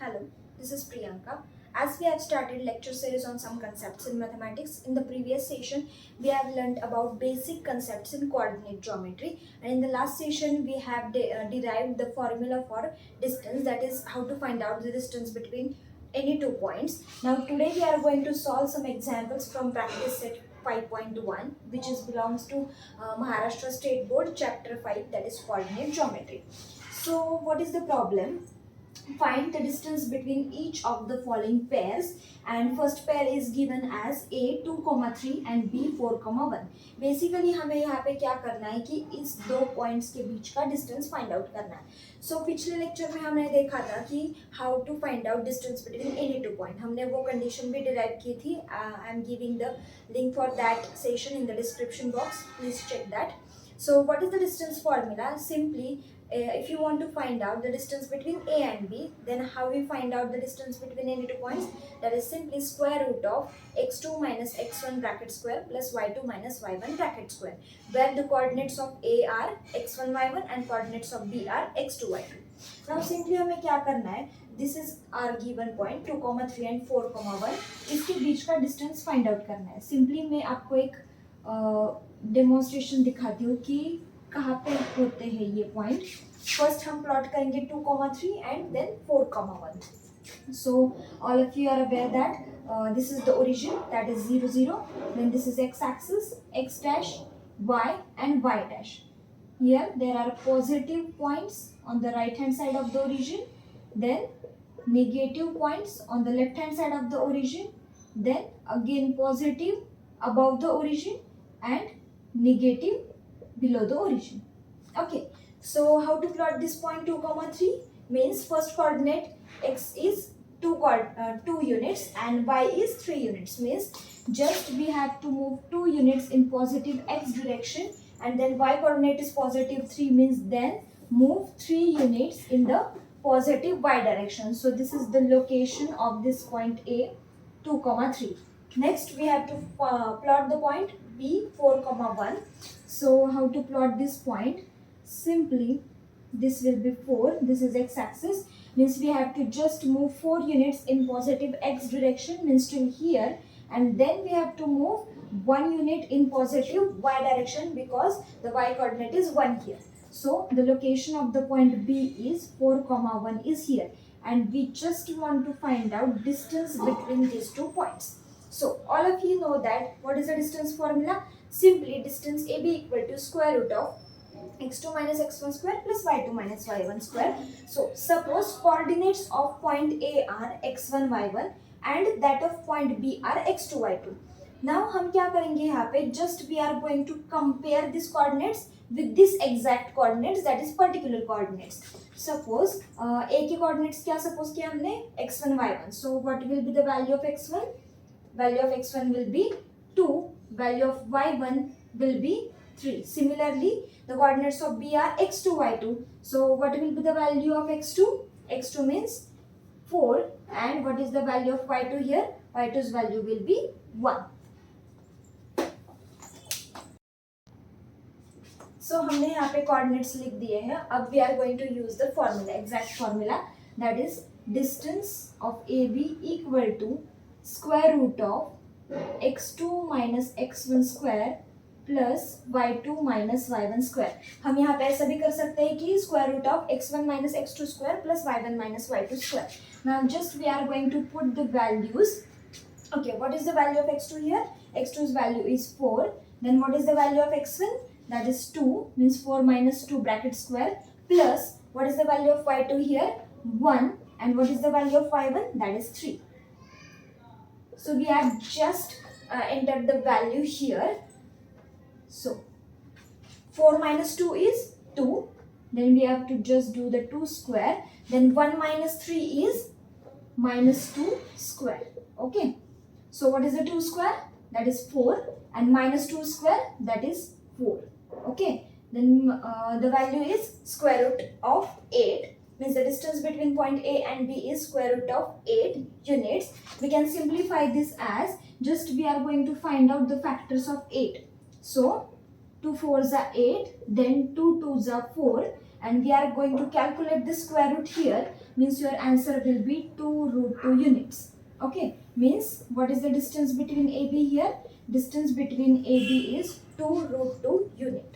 Hello, this is Priyanka. As we have started lecture series on some concepts in mathematics, in the previous session we have learned about basic concepts in coordinate geometry, and in the last session we have derived the formula for distance, that is how to find out the distance between any 2 points. Now today we are going to solve some examples from practice set 5.1, which belongs to Maharashtra State Board chapter 5, that is coordinate geometry. So what is the problem? Find the distance between each of the following pairs, and first pair is given as a 2,3 and b 4,1. Basically हमें यहाँ पे क्या करना है कि इस दो points के बीच का डिस्टेंस फाइंड आउट करना है. सो पिछले लेक्चर में हमने देखा था कि how to find out distance between any 2 point. हमने वो कंडीशन भी डिराइव की थी. I am giving the link for that session in the description box. Please check that. So what is the distance formula? Simply if you want to find out the distance between A and B, then how we find out the distance between any 2 points? That is simply square root of x2 minus x1 bracket square plus y2 minus y1 bracket square, where the coordinates of A are x1 y1 and coordinates of B are x2 y2. Now simply हमें क्या करना है? This is our given point 2,3 and 4,1. इसके बीच का distance find out करना है. Simply मैं आपको एक डेमोन्स्ट्रेशन दिखाती हूँ कि कहाँ पे होते हैं ये पॉइंट. फर्स्ट हम प्लॉट करेंगे 2,3 and then 4,1. So all of you are aware that this is the origin, that is 0 0. Then this is x axis, x dash, y and y dash. Here there are positive points on the right hand side of the origin, then negative points on the left hand side of the origin, then again positive above the origin and negative below the origin. Okay, so how to plot this point 2,3? Means first coordinate x is 2 units and y is 3 units. Means just we have to move 2 units in positive x direction, and then y coordinate is positive 3, means then move 3 units in the positive y direction. So this is the location of this point A, 2,3. Next we have to plot the point B, 4,1. So how to plot this point? Simply this will be 4, this is x axis, means we have to just move 4 units in positive x direction, means till here, and then we have to move 1 unit in positive y direction because the y coordinate is 1 here. So the location of the point B is 4,1 is here, and we just want to find out distance between these 2 points. So all of you know that what is the distance formula? Simply distance AB equal to square root of x2 minus x1 square plus y2 minus y1 square. So suppose coordinates of point A are x1 y1 and that of point B are x2 y2. Now हम क्या करेंगे यहाँ पे? Just we are going to compare these coordinates with this exact coordinates, that is particular coordinates. Suppose A के coordinates क्या suppose किया हमने? x1 y1. So what will be the value of x1? Value of x1 will be 2, value of y1 will be 3. Similarly, the coordinates of B are x2, y2. So what will be the value of x2? x2 means 4, and what is the value of y2 here? y2's value will be 1. So हमने यहाँ पे coordinates लिख दिए हैं. अब we are going to use the formula, exact formula, that is distance of AB equal to square root of x2 minus x1 square plus y2 minus y1 square. हम यहाँ पे ऐसा भी कर सकते हैं कि square root of x1 minus x2 square plus y1 minus y2 square. Now just we are going to put the values. Okay, what is the value of x2 here? x2's value is 4. Then what is the value of x1? That is 2, means 4 minus 2 bracket square, plus what is the value of y2 here? 1. And what is the value of y1? That is 3. So we have just entered the value here. So 4 minus 2 is 2. Then we have to just do the 2 square. Then 1 minus 3 is minus 2 square. Okay. So what is the 2 square? That is 4. And minus 2 square? That is 4. Okay. Then the value is square root of 8. Means the distance between point A and B is square root of 8 units. We can simplify this as just we are going to find out the factors of 8. So 2 4s are 8, then 2 2s are 4, and we are going to calculate the square root here. means your answer will be 2 root 2 units. Okay, means what is the distance between AB here? Distance between AB is 2 root 2 unit.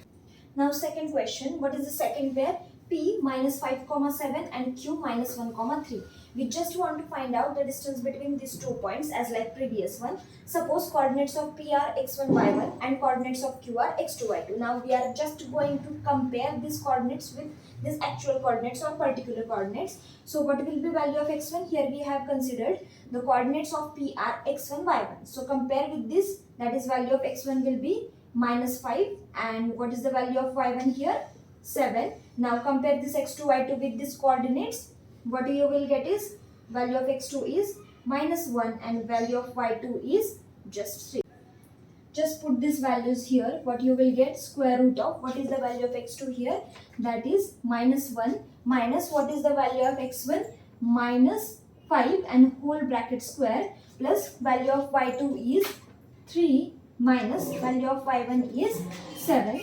Now second question, what is the second pair? P minus 5 comma 7 and Q minus 1 comma 3. We just want to find out the distance between these 2 points as like previous one. Suppose coordinates of P are x1 y1 and coordinates of Q are x2 y2. Now we are just going to compare these coordinates with these actual coordinates or particular coordinates. So what will be value of x1? Here we have considered the coordinates of P are x1 y1. So compare with this, that is value of x1 will be minus 5, and what is the value of y1 here? 7. Now compare this x2 y2 with these coordinates. What you will get is value of x2 is minus 1 and value of y2 is just 3. Just put these values here. What you will get? Square root of what is the value of x2 here? That is minus 1 minus what is the value of x1? Minus 5 and whole bracket square plus value of y2 is 3 minus value of y1 is 7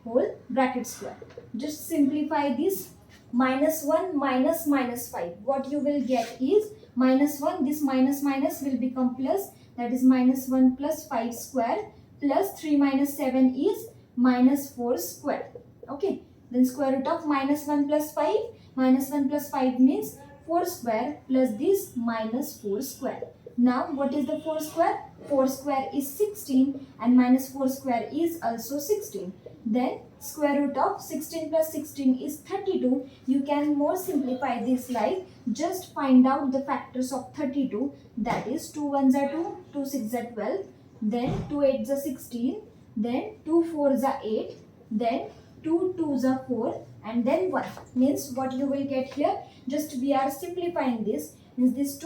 whole bracket square. Just simplify this. Minus 1 minus minus 5. What you will get is minus 1. This minus minus will become plus. That is minus 1 plus 5 square plus 3 minus 7 is minus 4 square. Okay. Then square root of minus 1 plus 5. Minus 1 plus 5 means 4 square plus this minus 4 square. Now what is the 4 square? 4 square is 16 and minus 4 square is also 16. Then square root of 16 plus 16 is 32. You can more simplify this like just find out the factors of 32. That is 2 1s are 2, 2 6s are 12, then 2 8s are 16, then 2 4s are 8, then 2 2s are 4 and then 1. Means what you will get here, just we are simplifying this. Means this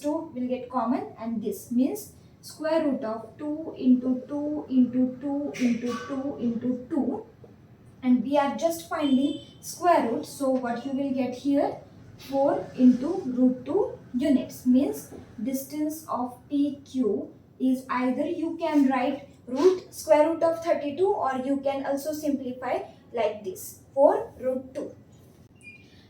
2 will get common and this means square root of 2 into 2 into 2 into 2 into 2 and we are just finding square root. So what you will get here? 4 into root 2 units. Means distance of PQ is either you can write square root of 32 or you can also simplify like this 4 root 2.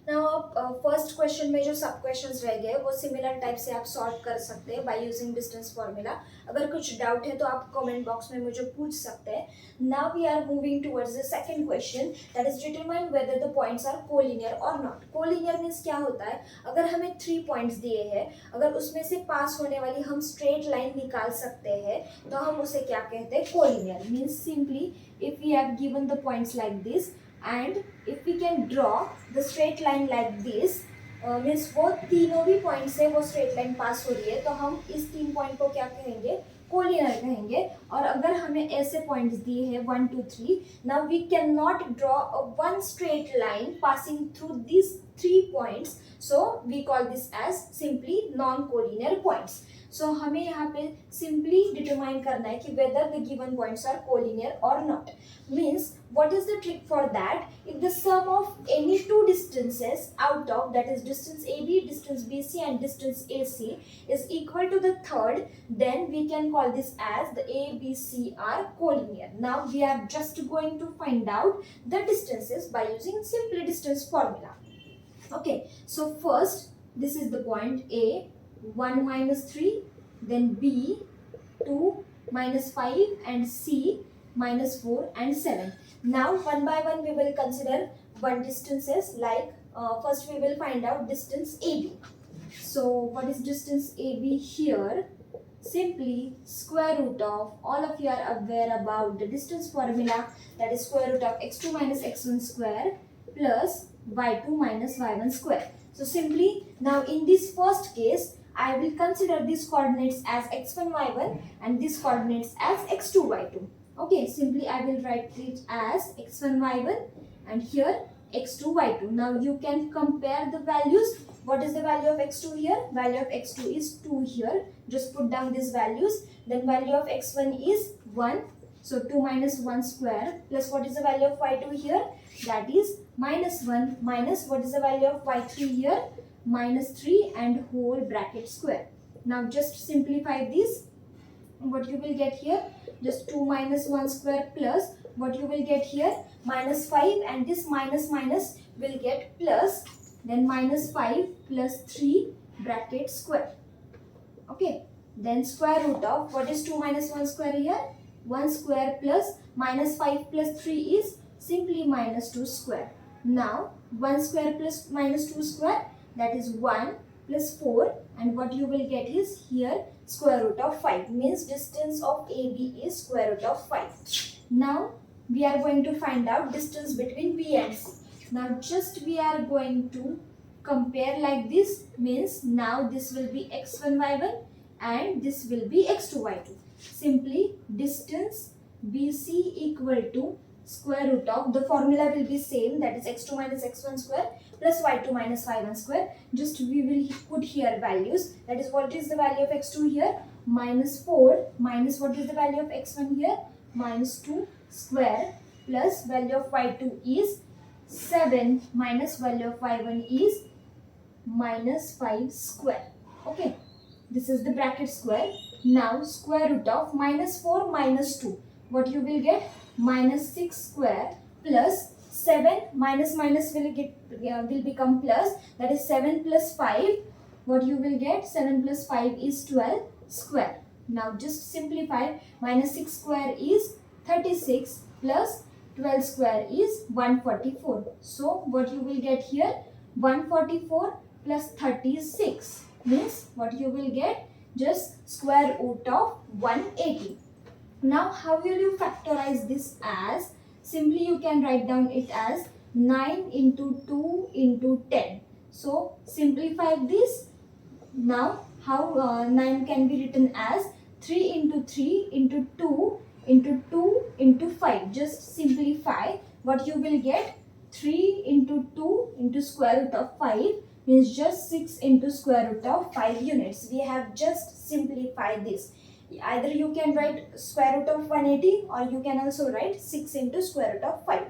First question में जो सब questions रह गए वो similar type से आप solve कर सकते हैं बाय यूजिंग डिस्टेंस फॉर्मूला. अगर कुछ डाउट है तो आप कमेंट बॉक्स में मुझे पूछ सकते हैं. Now we are moving towards the second question, that is determine whether the points are collinear और नॉट. कोलिनियर मीन्स क्या होता है? अगर हमें 3 पॉइंट्स दिए हैं, अगर उसमें से पास होने वाली हम स्ट्रेट लाइन निकाल सकते हैं तो हम उसे क्या कहते हैं? Collinear. Means simply if we have given the points like this and if we can draw the straight line like this, means वो तीनों भी पॉइंट से वो स्ट्रेट लाइन पास हो रही है तो हम इस 3 पॉइंट को क्या कहेंगे? कोलिनियर कहेंगे. और अगर हमें ऐसे पॉइंट्स दिए हैं 1 2 3, now we can not draw one straight line passing through this 3 points, so we call this as simply non collinear points. So हमें यहाँ पे सिंपली डिटरमाइन करना है कि whether the given points are collinear और not. Means what is the trick for that? If the sum of any two distances out of, that is distance AB, distance BC and distance AC is equal to the third, then we can call this as the ABC are collinear. Now we are just going to find out the distances by using simple distance formula. Okay, so first this is the point A, 1 minus 3, then B, 2 minus 5 and C minus 4 and 7. Now one by one we will consider one distances like first we will find out distance AB. So what is distance AB here? Simply square root of, all of you are aware about the distance formula, that is square root of x2 minus x1 square plus y2 minus y1 square. So simply now in this first case I will consider these coordinates as x1 y1 and these coordinates as x2 y2. Okay, simply I will write it as x1 y1 and here x2 y2. Now you can compare the values. What is the value of x2 here? Value of x2 is 2 here. Just put down these values. Then value of x1 is 1. So 2 minus 1 square plus what is the value of y2 here? That is minus 1 minus what is the value of y3 here? Minus 3 and whole bracket square. Now just simplify this. What you will get here? Just 2 minus 1 square plus what you will get here? Minus 5 and this minus minus will get plus then minus 5 plus 3 bracket square. Okay, then square root of, what is 2 minus 1 square here? 1 square plus minus 5 plus 3 is simply minus 2 square. Now 1 square plus minus 2 square, that is 1 plus 4, and what you will get is here square root of 5, means distance of AB is square root of 5. Now we are going to find out distance between B and C. Now just we are going to compare like this, means now this will be x1 y1 and this will be x2 y2. Simply distance BC equal to square root of, the formula will be same, that is x2 minus x1 square plus y2 minus y1 square. Just we will put here values, that is what is the value of x2 here? Minus 4 minus what is the value of x1 here? Minus 2 square plus value of y2 is 7 minus value of y1 is minus 5 square. Okay, this is the bracket square. Now square root of minus 4 minus 2, what you will get? Minus 6 square plus 7 minus minus will become plus, that is 7 plus 5, what you will get? 7 plus 5 is 12 square. Now just simplify, minus 6 square is 36 plus 12 square is 144. So what you will get here? 144 plus 36, means what you will get? Just square root of 180. Now how will you factorize this as? Simply you can write down it as 9 into 2 into 10. So simplify this. Now how 9 can be written as 3 into 3 into 2 into 2 into 5. Just simplify, what you will get? 3 into 2 into square root of 5, means just 6 into square root of 5 units. We have just simplified this. Either you can write square root of 180 or you can also write 6 into square root of 5.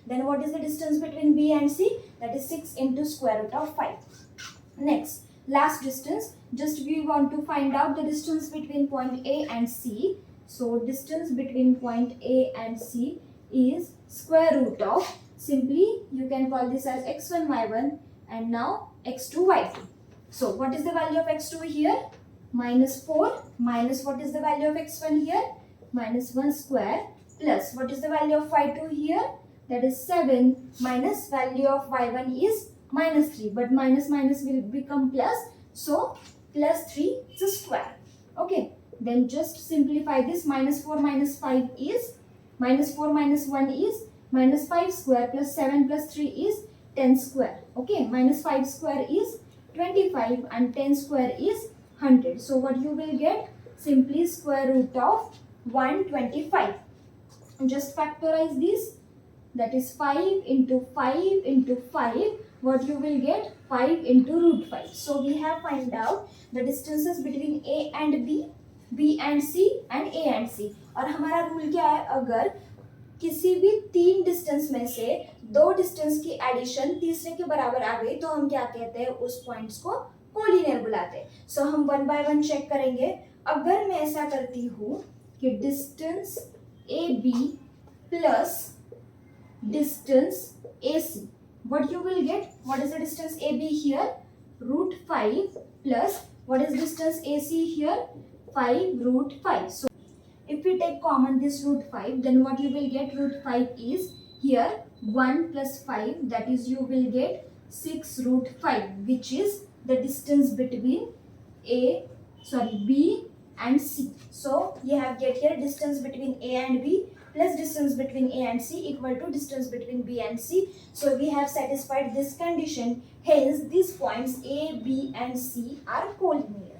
Then what is the distance between B and C? That is 6 into square root of 5. Next, last distance. Just we want to find out the distance between point A and C. So distance between point A and C is square root of, simply you can call this as x1 y1 and now x2 y2. So what is the value of x2 here? Minus 4 minus what is the value of x1 here? Minus 1 square plus what is the value of y2 here? That is 7 minus value of y1 is minus 3, but minus minus will become plus, so plus 3 is a square. Okay, then just simplify this. Minus 4 minus 5 is, minus 4 minus 1 is minus 5 square plus 7 plus 3 is 10 square. Okay, minus 5 square is 25 and 10 square is 100. So what you will get? Simply square root of 125. Just factorize this, that is 5 into 5 into 5, what you will get? 5 into root 5. So we have find out the distances between A and B, B and C and A and C. और हमारा rule क्या है? अगर किसी भी 3 distance में से 2 distance की एडिशन तीसरे के बराबर आ गई तो हम क्या कहते हैं? उस पॉइंट्स को कोलिनियर बुलाते हैं. सो हम 1 बाय 1 चेक करेंगे. अगर मैं ऐसा करती हूँ कि distance AB plus distance AC, what you will get? What is the distance AB here? Root 5 plus what is distance AC here? 5 root 5. So if we take common this root 5, then what you will get? Root 5 is here 1 plus 5, that is you will get 6 root 5, which is the distance between B and C. So you have get here distance between A and B plus distance between A and C equal to distance between B and C. So we have satisfied this condition. Hence these points A, B and C are collinear.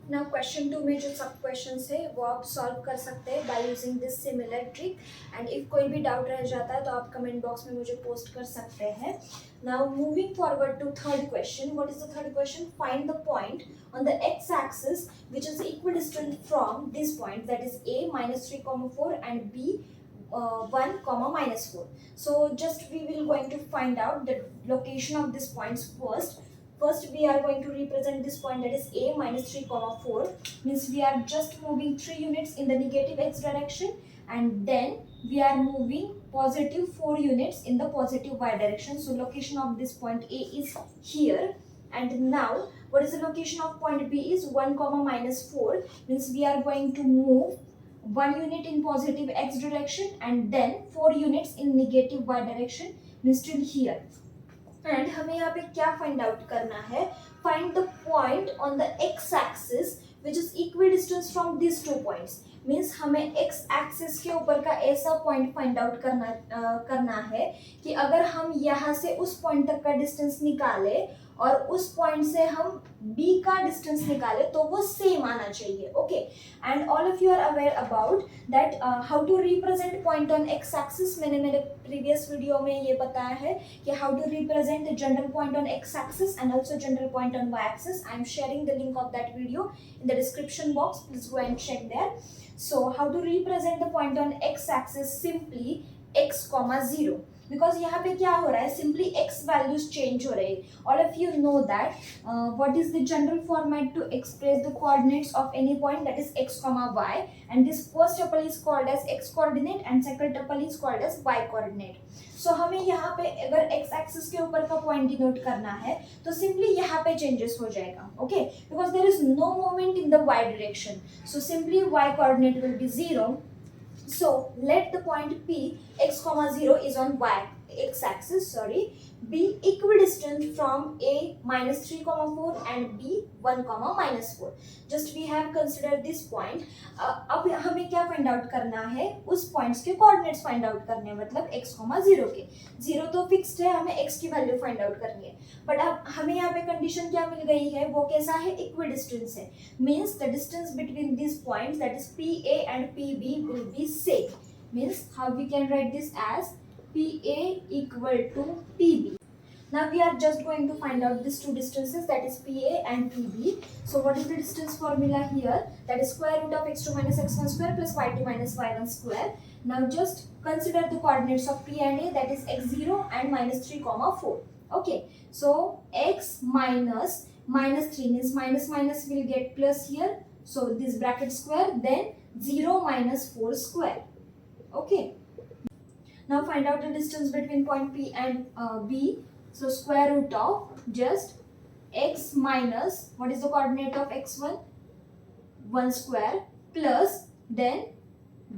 Now question 2 में जो सब questions है वो आप solve कर सकते हैं by using this similar trick. And if कोई भी doubt रह जाता है तो आप comment box में मुझे post कर सकते हैं. Now moving forward to third question. What is the third question? Find the point on the x-axis which is equidistant from this point, that is A minus 3, 4 and B 1, minus 4. So just we will going to find out the location of these points first. First we are going to represent this point, that is A minus 3, 4, means we are just moving 3 units in the negative x direction, and then we are moving positive 4 units in the positive y direction. So location of this point A is here. And now what is the location of point B is 1 comma minus 4, means we are going to move 1 unit in positive x direction and then 4 units in negative y direction, means till here. And हमें यहाँ पे क्या find out करना है? Find the point on the x axis which is equidistant from these two points. Means हमें x axis के ऊपर का ऐसा पॉइंट फाइंड आउट करना है कि अगर हम यहाँ से उस पॉइंट तक का डिस्टेंस निकाले और उस पॉइंट से हम b का डिस्टेंस निकाले तो वो सेम आना चाहिए. Okay, and all of you are aware about that how to represent point on x axis. मैंने मेरे प्रीवियस वीडियो में ये बताया है कि how to represent the general point on x axis and also general point on y axis. I am sharing the link of that video in the description box. Please go and check there. So how to represent the point on x axis? Simply x comma 0. Because यहाँ पे क्या हो रहा है, simply x values change हो रहे हैं. All of you know that what is the general format to express the coordinates of any point, that is x comma y, and this first tuple is called as x coordinate and second tuple is called as y coordinate. So हमें यहाँ पे अगर x axis के ऊपर का point denote करना है तो simply यहाँ पे changes हो जाएगा. Okay, because there is no movement in the y direction, so simply y coordinate will be 0. So let the point P x comma 0 is on x axis, be equidistant from A minus 3 comma 4 and B 1 comma minus 4. Just we have considered this point. अब हमें क्या find out करना है, उस points के coordinates find out करने हैं, मतलब x comma 0 के. 0 तो fixed है, हमें x की value find out करनी है. But अब हमें यहाँ पे condition क्या मिल गई है, वो कैसा है, equidistance है. Means the distance between these points, that is PA and PB, will be same. Means how we can write this as PA equal to PB. Now we are just going to find out these two distances, that is PA and PB. So what is the distance formula here? That is square root of x2 minus x1 square plus y2 minus y1 square. Now just consider the coordinates of P and A, that is x0 and minus 3 comma 4. Okay, so x minus 3 means minus minus will get plus here. So this bracket square, then 0 minus 4 square. Okay. Now find out the distance between point P and B. So square root of just x minus, what is the coordinate of x1? 1 square plus then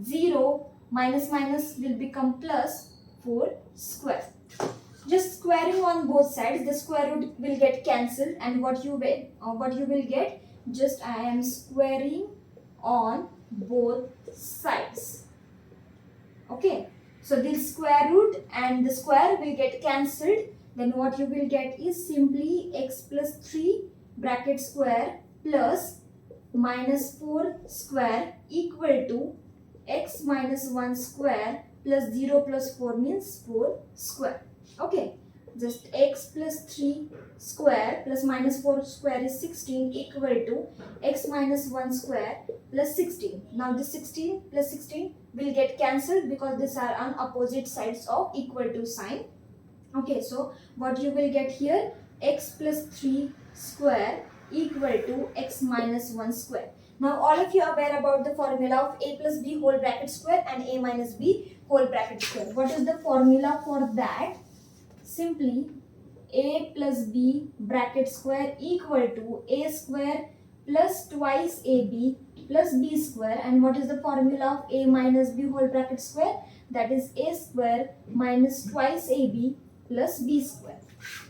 0 minus minus will become plus 4 square. Just squaring on both sides, the square root will get cancelled, and what you will get, just I am squaring on both sides. Okay. So this square root and the square will get cancelled. Then what you will get is simply x plus 3 bracket square plus minus 4 square equal to x minus 1 square plus 0 plus 4 means 4 square. Okay. Just x plus 3 square plus minus 4 square is 16 equal to x minus 1 square plus 16. Now this 16 plus 16 will get cancelled because these are on opposite sides of equal to sign. Okay, so what you will get here, x plus 3 square equal to x minus 1 square. Now all of you are aware about the formula of a plus b whole bracket square and a minus b whole bracket square. What is the formula for that? Simply a plus b bracket square equal to a square plus twice ab plus b square. And what is the formula of a minus b whole bracket square? That is a square minus twice ab plus b square.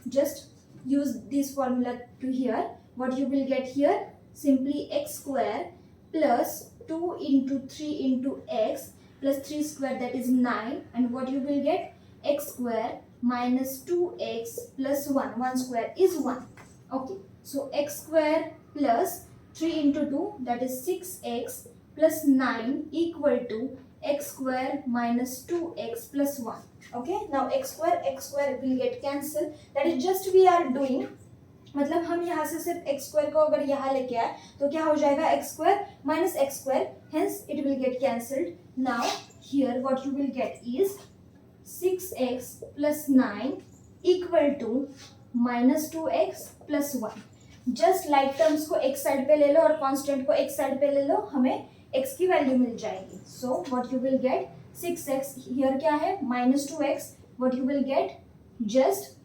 Just use this formula to here. What you will get here? Simply x square plus 2 into 3 into x plus 3 square, that is 9. And what you will get? X square minus 2x plus 1. 1 square is 1. Okay. So x square plus 3 into 2, that is 6x plus 9 equal to x square minus 2x plus 1. Okay. Now x square will get cancelled. That is just we are doing. मतलब हम यहाँ से सिर्फ x square को अगर यहाँ लेके आए तो क्या हो जाएगा, x square minus x square, hence it will get cancelled. Now here what you will get is 6x plus 9 equal to minus 2x plus 1. Just like terms को एक साइड पे ले लो और constant को एक साइड पे ले लो, हमें x की वैल्यू मिल जाएगी. So what you will get, 6x, here क्या है -2x, what you will get just,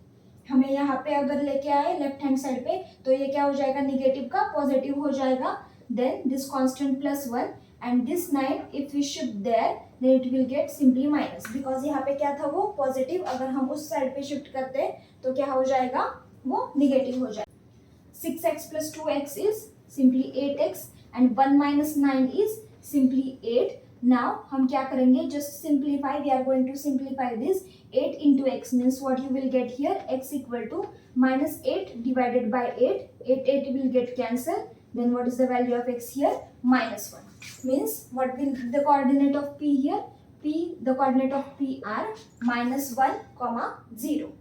हमें यहाँ पे अगर लेके आए लेफ्ट हैंड साइड पे तो ये क्या हो जाएगा, निगेटिव का पॉजिटिव हो जाएगा, then this constant +1 and this 9 if we shift there then it will get simply minus, because यहाँ पे क्या था वो पॉजिटिव, अगर हम उस साइड पे शिफ्ट करते तो क्या हो जाएगा, वो निगेटिव हो जाएगा. 6x plus 2x is simply 8x and 1 minus 9 is simply 8. Now हम क्या करेंगे, just simplify, we are going to simplify this. 8 into x means what you will get here, x equal to -8 divided by 8. 8 will get cancelled. Then what is the value of x here, -1. Means what will be the coordinate of p here, the coordinate of p are -1, 0.